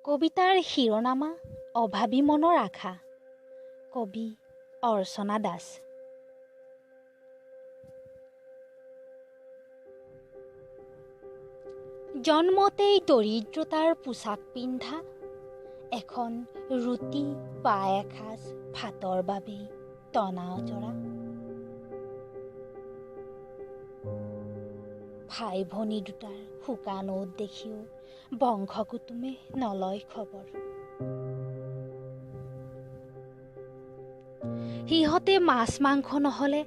কবিতাৰ শিৰোনামা অভাৱী মনৰ আশা। কবি অৰ্চনা দাস। জন্মতেই দৰিদ্ৰতাৰ পোছাক পিন্ধা, এখন ৰুটি বা এসাঁজ ভাতৰ বাবেই টনা অজৰা। ভাই ভনী দুটাৰ শুকান ওঁঠ দেখিও বংশ কুটুমে নলয় খবৰ। সিহঁতে মাছ মাংস নহলে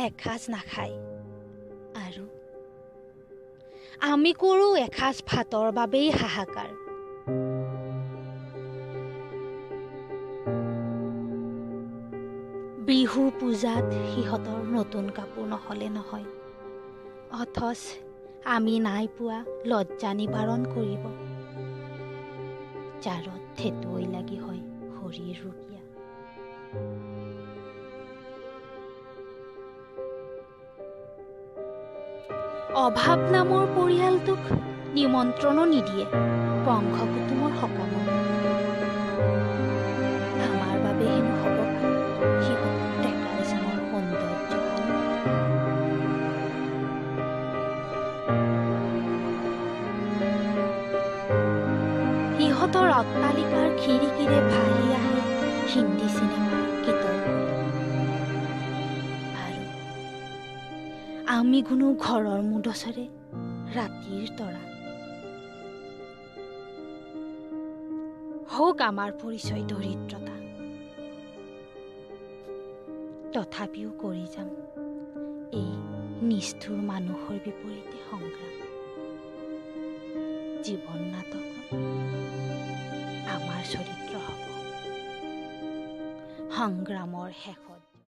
এসাঁজ নাখায়, আৰু আমি কৰোঁ এসাঁজ ভাতৰ বাবেই হাহাকাৰ। বিহু পূজাত সিহঁতৰ নতুন কাপোৰ নহলে নহয়, অথচ আমি নাই পোৱা লজ্জা নিবাৰণ কৰিব। জাৰত ঠেটুৱৈ লাগি হয় শৰীৰ ৰুগীয়া। অভাৱ নামৰ পৰিয়ালটোক নিমন্ত্ৰণো নিদিয়ে বংশ কুটুমৰ সকামত। আমাৰ বাবে হেনো হ'ব সিহঁতৰ ডেকা এজনৰ সৌন্দৰ্য। সিহঁতৰ অট্টালিকাৰ খিৰিকীৰে ভাহি আহে হিন্দী চিনেমাৰ গীতৰ সুৰ। আৰু আমি গুনো ঘৰৰ মুদচৰে ৰাতিৰ তৰা। হওক আমাৰ পৰিচয় দৰিদ্ৰতা, তথাপিও কৰি যাম এই নিষ্ঠুৰ মানুহৰ বিপৰীতে সংগ্ৰাম। জীৱন নাটকত আমাৰ চৰিত্ৰ হ'ব সংগ্ৰামৰ শেষত